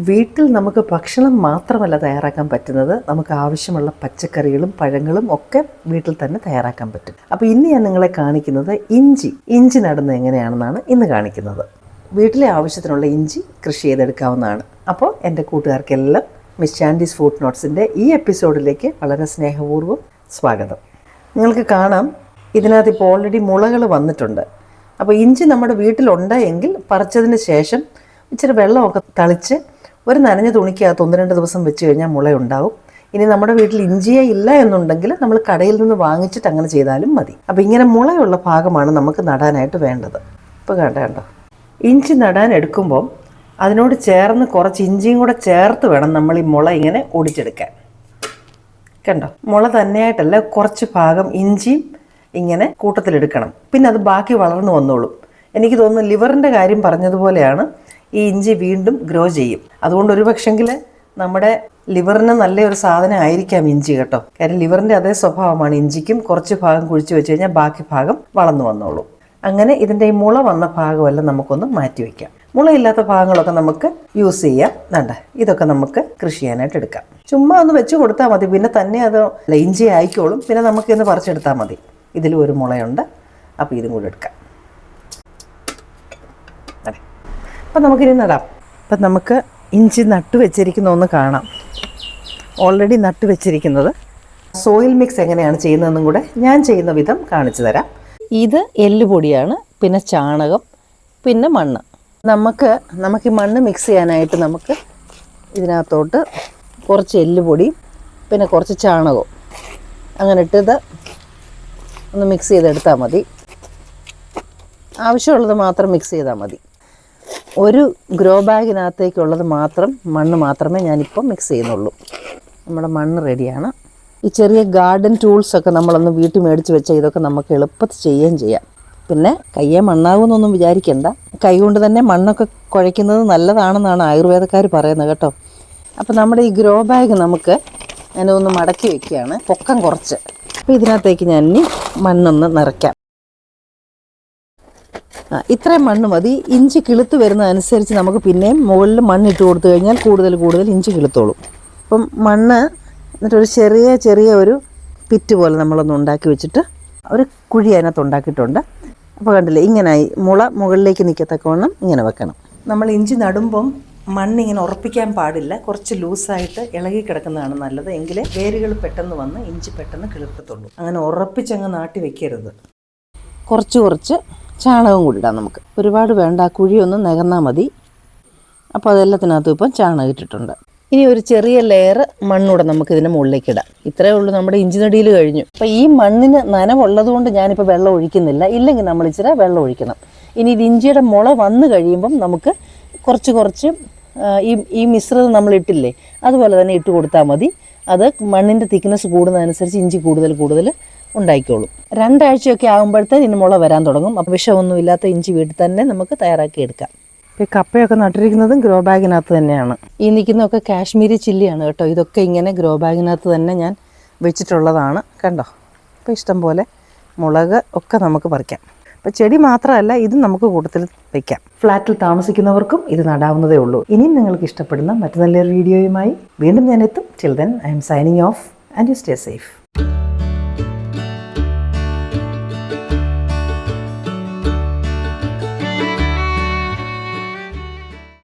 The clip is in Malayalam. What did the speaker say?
വീട്ടിൽ നമുക്ക് ഭക്ഷണം മാത്രമല്ല തയ്യാറാക്കാൻ പറ്റുന്നത്, നമുക്ക് ആവശ്യമുള്ള പച്ചക്കറികളും പഴങ്ങളും ഒക്കെ വീട്ടിൽ തന്നെ തയ്യാറാക്കാൻ പറ്റും. അപ്പോൾ ഇന്ന് ഞാൻ നിങ്ങളെ കാണിക്കുന്നത് ഇഞ്ചി നടുന്നത് എങ്ങനെയാണെന്നാണ് ഇന്ന് കാണിക്കുന്നത്. വീട്ടിലെ ആവശ്യത്തിനുള്ള ഇഞ്ചി കൃഷി ചെയ്തെടുക്കാവുന്നതാണ്. അപ്പോൾ എൻ്റെ കൂട്ടുകാർക്കെല്ലാം മിസ് ചാൻഡീസ് ഫുഡ് നോട്ട്സിൻ്റെ ഈ എപ്പിസോഡിലേക്ക് വളരെ സ്നേഹപൂർവ്വം സ്വാഗതം. നിങ്ങൾക്ക് കാണാം, ഇതിനകത്ത് ഇപ്പോൾ ഓൾറെഡി മുളകൾ വന്നിട്ടുണ്ട്. അപ്പോൾ ഇഞ്ചി നമ്മുടെ വീട്ടിലുണ്ട് എങ്കിൽ പറിച്ചതിന് ശേഷം ഇച്ചിരി വെള്ളമൊക്കെ തളിച്ച് ഒരു നനഞ്ഞ തുണിക്കകത്ത് 1-2 ദിവസം വെച്ച് കഴിഞ്ഞാൽ മുളയുണ്ടാവും. ഇനി നമ്മുടെ വീട്ടിൽ ഇഞ്ചിയേ ഇല്ല എന്നുണ്ടെങ്കിൽ നമ്മൾ കടയിൽ നിന്ന് വാങ്ങിച്ചിട്ട് അങ്ങനെ ചെയ്താലും മതി. അപ്പോൾ ഇങ്ങനെ മുളയുള്ള ഭാഗമാണ് നമുക്ക് നടാനായിട്ട് വേണ്ടത്. ഇപ്പോൾ കണ്ടോ, ഇഞ്ചി നടാൻ എടുക്കുമ്പോൾ അതിനോട് ചേർന്ന് കുറച്ച് ഇഞ്ചിയും കൂടെ ചേർത്ത് വേണം നമ്മൾ ഈ മുള ഇങ്ങനെ ഒടിച്ചെടുക്കാൻ. കണ്ടോ, മുള തന്നെയായിട്ടല്ല, കുറച്ച് ഭാഗം ഇഞ്ചിയും ഇങ്ങനെ കൂട്ടത്തിലെടുക്കണം. പിന്നെ അത് ബാക്കി വളർന്നു വന്നോളും. എനിക്ക് തോന്നുന്നു ലിവറിൻ്റെ കാര്യം പറഞ്ഞതുപോലെയാണ്, ഈ ഇഞ്ചി വീണ്ടും ഗ്രോ ചെയ്യും. അതുകൊണ്ട് ഒരു പക്ഷെങ്കിൽ നമ്മുടെ ലിവറിന് നല്ലൊരു സാധനം ആയിരിക്കാം ഇഞ്ചി കേട്ടോ. കാര്യം ലിവറിൻ്റെ അതേ സ്വഭാവമാണ് ഇഞ്ചിക്കും. കുറച്ച് ഭാഗം കുഴിച്ച് വെച്ച് കഴിഞ്ഞാൽ ബാക്കി ഭാഗം വളർന്നു വന്നോളൂ. അങ്ങനെ ഇതിൻ്റെ ഈ മുള വന്ന ഭാഗമെല്ലാം നമുക്കൊന്ന് മാറ്റി വയ്ക്കാം. മുളയില്ലാത്ത ഭാഗങ്ങളൊക്കെ നമുക്ക് യൂസ് ചെയ്യാം. വേണ്ട, ഇതൊക്കെ നമുക്ക് കൃഷി ചെയ്യാനായിട്ട് എടുക്കാം. ചുമ്മാ ഒന്ന് വെച്ച് കൊടുത്താൽ മതി, പിന്നെ തന്നെ അത് ഇഞ്ചി ആയിക്കോളും. പിന്നെ നമുക്ക് ഇന്ന് പറിച്ചെടുത്താൽ മതി. ഇതിലും ഒരു മുളയുണ്ട്, അപ്പോൾ ഇതും കൂടെ എടുക്കാം. അപ്പം നമുക്കിനി നടാം. അപ്പം നമുക്ക് ഇഞ്ചി നട്ടു വെച്ചിരിക്കുന്ന ഒന്ന് കാണാം. ഓൾറെഡി നട്ടു വെച്ചിരിക്കുന്നത്. സോയിൽ മിക്സ് എങ്ങനെയാണ് ചെയ്യുന്നതെന്നും കൂടെ ഞാൻ ചെയ്യുന്ന വിധം കാണിച്ചു തരാം. ഇത് എല്ലുപൊടിയാണ്, പിന്നെ ചാണകം, പിന്നെ മണ്ണ്. നമുക്ക് ഈ മണ്ണ് മിക്സ് ചെയ്യാനായിട്ട് നമുക്ക് ഇതിനകത്തോട്ട് കുറച്ച് എല്ലുപൊടിയും പിന്നെ കുറച്ച് ചാണകവും അങ്ങനെ ഇട്ടത് ഒന്ന് മിക്സ് ചെയ്തെടുത്താൽ മതി. ആവശ്യമുള്ളത് മാത്രം മിക്സ് ചെയ്താൽ മതി. ഒരു ഗ്രോ ബാഗിനകത്തേക്കുള്ളത് മാത്രം മണ്ണ് മാത്രമേ ഞാനിപ്പോൾ മിക്സ് ചെയ്യുന്നുള്ളൂ. നമ്മുടെ മണ്ണ് റെഡിയാണ്. ഈ ചെറിയ ഗാർഡൻ ടൂൾസൊക്കെ നമ്മളൊന്ന് വീട്ടിൽ മേടിച്ച് വെച്ചാൽ ഇതൊക്കെ നമുക്ക് എളുപ്പത്തിൽ ചെയ്യുകയും ചെയ്യാം. പിന്നെ കയ്യെ മണ്ണാകുമെന്നൊന്നും വിചാരിക്കേണ്ട, കൈ കൊണ്ട് തന്നെ മണ്ണൊക്കെ കുഴയ്ക്കുന്നത് നല്ലതാണെന്നാണ് ആയുർവേദക്കാർ പറയുന്നത് കേട്ടോ. അപ്പോൾ നമ്മുടെ ഈ ഗ്രോ ബാഗ് നമുക്ക് ഞാനൊന്ന് മടക്കി വയ്ക്കുകയാണ്, പൊക്കം കുറച്ച്. അപ്പോൾ ഇതിനകത്തേക്ക് ഞാൻ ഇനി മണ്ണൊന്ന് നിറയ്ക്കാം. ഇത്രയും മണ്ണ് മതി. ഇഞ്ചി കിളുത്ത് വരുന്നതനുസരിച്ച് നമുക്ക് പിന്നെയും മുകളിൽ മണ്ണിട്ട് കൊടുത്തു കഴിഞ്ഞാൽ കൂടുതൽ ഇഞ്ചി കിളുത്തോളും. അപ്പം മണ്ണ് എന്നിട്ടൊരു ചെറിയ ഒരു പിറ്റ് പോലെ നമ്മളൊന്ന് ഉണ്ടാക്കി വെച്ചിട്ട് ഒരു കുഴി അതിനകത്ത് ഉണ്ടാക്കിയിട്ടുണ്ട്. അപ്പോൾ കണ്ടില്ലേ, ഇങ്ങനായി മുള മുകളിലേക്ക് നിൽക്കത്തക്കവണ്ണം ഇങ്ങനെ വെക്കണം. നമ്മൾ ഇഞ്ചി നടുമ്പം മണ്ണിങ്ങനെ ഉറപ്പിക്കാൻ പാടില്ല. കുറച്ച് ലൂസായിട്ട് ഇളകി കിടക്കുന്നതാണ് നല്ലത്. എങ്കിലേ വേരുകൾ പെട്ടെന്ന് വന്ന് ഇഞ്ചി പെട്ടെന്ന് കിളുക്കത്തുള്ളൂ. അങ്ങനെ ഉറപ്പിച്ചങ്ങ് നാട്ടി വെക്കരുത്. കുറച്ച് ചാണകം കൂടി ഇടാം നമുക്ക്. ഒരുപാട് വേണ്ട, കുഴിയൊന്ന് നികന്നാൽ മതി. അപ്പോൾ അതെല്ലാത്തിനകത്തും ഇപ്പം ചാണകം ഇട്ടിട്ടുണ്ട്. ഇനി ഒരു ചെറിയ ലെയർ മണ്ണൂടെ നമുക്ക് ഇതിൻ്റെ മുകളിലേക്ക് ഇടാം. ഇത്രയേ ഉള്ളൂ, നമ്മുടെ ഇഞ്ചി നടിയിൽ കഴിഞ്ഞു. അപ്പോൾ ഈ മണ്ണിന് നനവുള്ളത് കൊണ്ട് ഞാനിപ്പോൾ വെള്ളം ഒഴിക്കുന്നില്ല. ഇല്ലെങ്കിൽ നമ്മൾ ഇച്ചിരി വെള്ളം ഒഴിക്കണം. ഇനി ഇത് ഇഞ്ചിയുടെ മുള വന്നു കഴിയുമ്പം നമുക്ക് കുറച്ച് ഈ മിശ്രിതം നമ്മൾ ഇട്ടില്ലേ, അതുപോലെ തന്നെ ഇട്ട് കൊടുത്താൽ മതി. അത് മണ്ണിൻ്റെ തിക്നെസ് കൂടുന്നതനുസരിച്ച് ഇഞ്ചി കൂടുതൽ ഉണ്ടായിക്കോളും. 2 ആഴ്ചയൊക്കെ ആകുമ്പോഴത്തേന് ഇനി മുള വരാൻ തുടങ്ങും. അപ്പോൾ വിഷമൊന്നുമില്ലാത്ത ഇഞ്ചി വീട്ടിൽ തന്നെ നമുക്ക് തയ്യാറാക്കി എടുക്കാം. ഈ കപ്പയൊക്കെ നട്ടിരിക്കുന്നതും ഗ്രോ ബാഗിനകത്ത് തന്നെയാണ്. ഈ നിൽക്കുന്നതൊക്കെ കാശ്മീരി ചില്ലിയാണ് കേട്ടോ. ഇതൊക്കെ ഇങ്ങനെ ഗ്രോ ബാഗിനകത്ത് തന്നെ ഞാൻ വെച്ചിട്ടുള്ളതാണ്. കണ്ടോ, അപ്പോൾ ഇഷ്ടം പോലെ മുളക് ഒക്കെ നമുക്ക് പറിക്കാം. അപ്പോൾ ചെടി മാത്രമല്ല, ഇതും നമുക്ക് കൂട്ടത്തിൽ വയ്ക്കാം. ഫ്ലാറ്റിൽ താമസിക്കുന്നവർക്കും ഇത് നടാവുന്നതേ ഉള്ളൂ. ഇനിയും നിങ്ങൾക്ക് ഇഷ്ടപ്പെടുന്ന മറ്റു നല്ലൊരു വീഡിയോയുമായി വീണ്ടും ഞാൻ എത്തും. Till then I M signing off and you stay safe.